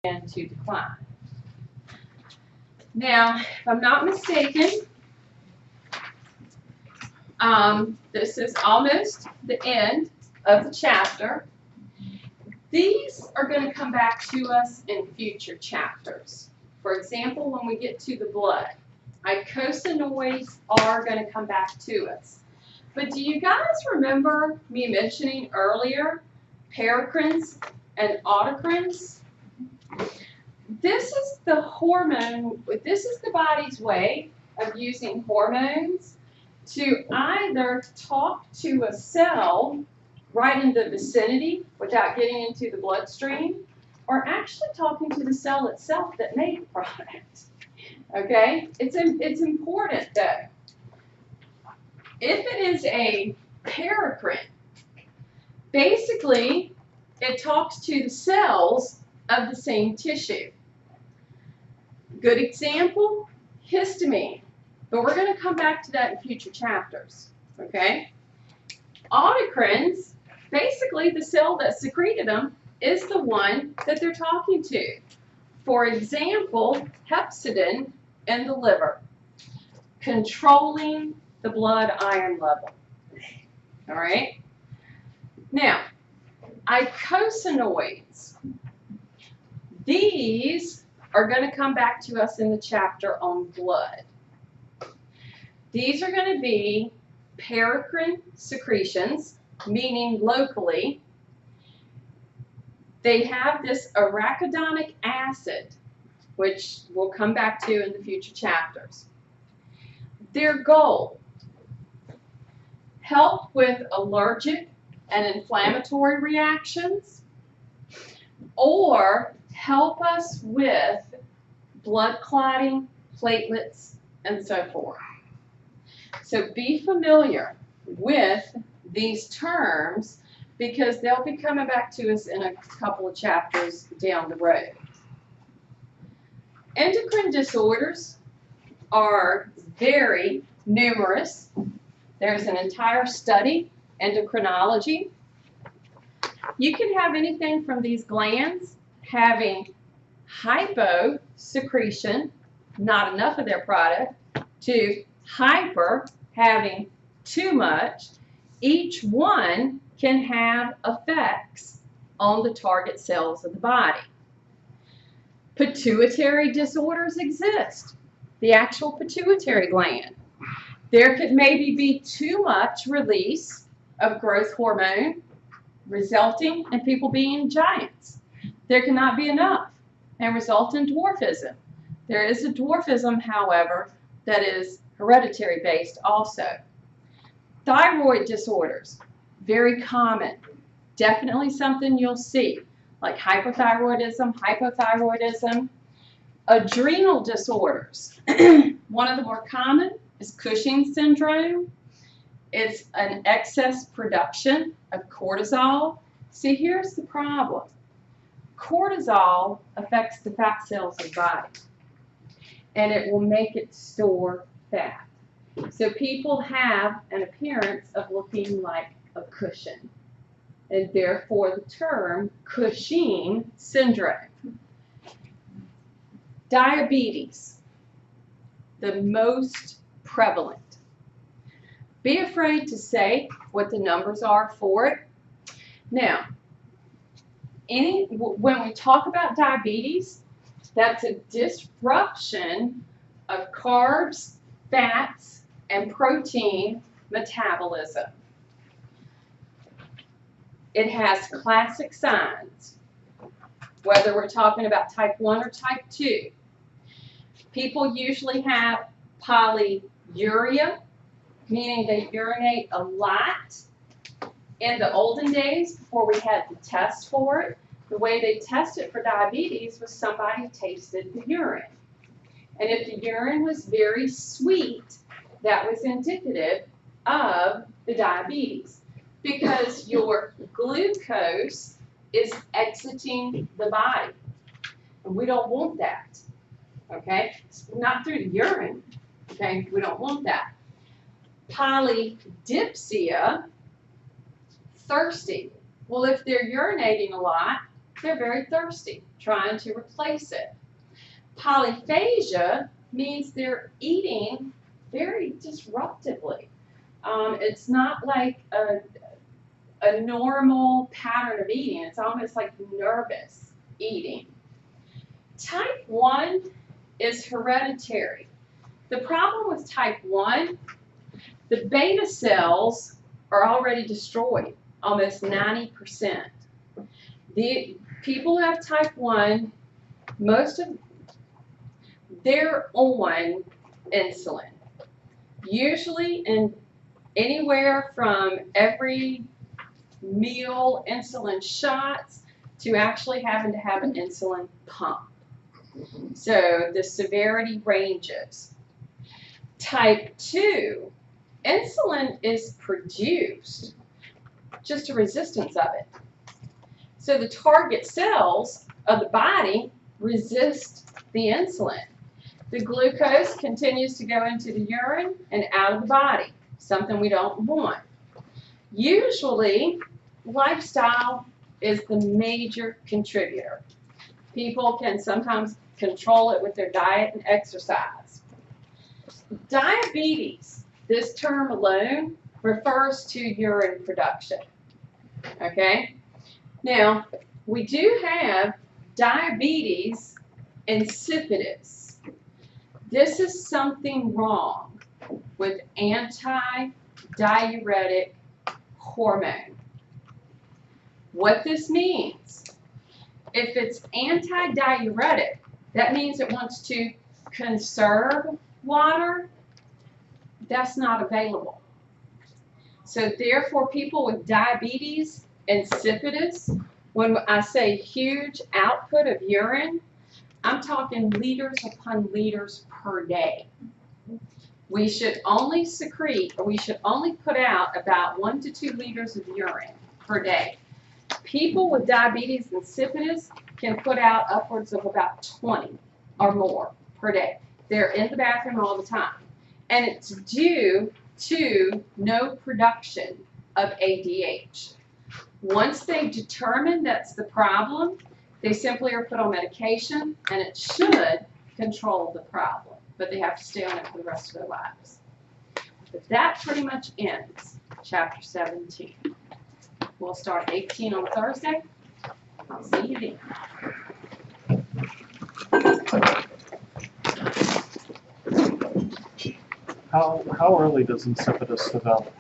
begin to decline. Now, if I'm not mistaken, this is almost the end of the chapter. These are going to come back to us in future chapters. For example, when we get to the blood, icosanoids are going to come back to us. But do you guys remember me mentioning earlier paracrines and autocrines? This is the hormone, this is the body's way of using hormones to either talk to a cell right in the vicinity without getting into the bloodstream, or actually talking to the cell itself that made the product. Okay? It's important though. If it is a paracrine, basically it talks to the cells of the same tissue. Good example, histamine. But we're going to come back to that in future chapters. Okay? Autocrines, basically the cell that secreted them is the one that they're talking to. For example, hepcidin in the liver, controlling the blood iron level. All right? Now, icosanoids. These are going to come back to us in the chapter on blood. These are going to be paracrine secretions, meaning locally. They have this arachidonic acid, which we'll come back to in the future chapters. Their goal, help with allergic and inflammatory reactions, or help us with blood clotting, platelets, and so forth. So be familiar with these terms because they'll be coming back to us in a couple of chapters down the road. Endocrine disorders are very numerous. There's an entire study, endocrinology. You can have anything from these glands having hyposecretion, not enough of their product, to hyper, having too much. Each one can have effects on the target cells of the body. Pituitary disorders exist. The actual pituitary gland. There could maybe be too much release of growth hormone, resulting in people being giants. There cannot be enough and result in dwarfism. There is a dwarfism, however, that is hereditary based also. Thyroid disorders, very common. Definitely something you'll see, like hyperthyroidism, hypothyroidism. Adrenal disorders. One of the more common is Cushing's syndrome. It's an excess production of cortisol. See, here's the problem. Cortisol affects the fat cells of the body, and it will make it store fat. So people have an appearance of looking like a cushion, and therefore the term Cushing syndrome. Diabetes, the most prevalent. Be afraid to say what the numbers are for it. Now, when we talk about diabetes, that's a disruption of carbs, fats, and protein metabolism. It has classic signs, whether we're talking about type 1 or type 2. People usually have polyuria, meaning they urinate a lot. In the olden days, before we had the test for it, the way they tested for diabetes was somebody tasted the urine. And if the urine was very sweet, that was indicative of the diabetes because your glucose is exiting the body. And we don't want that. Okay? Not through the urine. Okay? We don't want that. Polydipsia, thirsty. Well, if they're urinating a lot, they're very thirsty, trying to replace it. Polyphagia means they're eating very disruptively. It's not like a normal pattern of eating. It's almost like nervous eating. Type 1 is hereditary. The problem with type 1, the beta cells are already destroyed, almost 90%. The people who have type 1, they're on insulin. Usually in anywhere from every meal insulin shots to actually having to have an insulin pump. So the severity ranges. Type 2, insulin is produced, just a resistance of it. So the target cells of the body resist the insulin. The glucose continues to go into the urine and out of the body, something we don't want. Usually, lifestyle is the major contributor. People can sometimes control it with their diet and exercise. Diabetes, this term alone, refers to urine production. Okay? Now, we do have diabetes insipidus. This is something wrong with anti-diuretic hormone. What this means, if it's anti-diuretic, that means it wants to conserve water. That's not available. So therefore, people with diabetes insipidus, when I say huge output of urine, I'm talking liters upon liters per day. We should only secrete, or we should only put out about 1 to 2 liters of urine per day. People with diabetes insipidus can put out upwards of about 20 or more per day. They're in the bathroom all the time. And it's due to no production of ADH. Once they determine that's the problem, they simply are put on medication, and it should control the problem. But they have to stay on it for the rest of their lives. But that pretty much ends Chapter 17. We'll start 18 on Thursday. I'll see you then. How early does insipidus develop?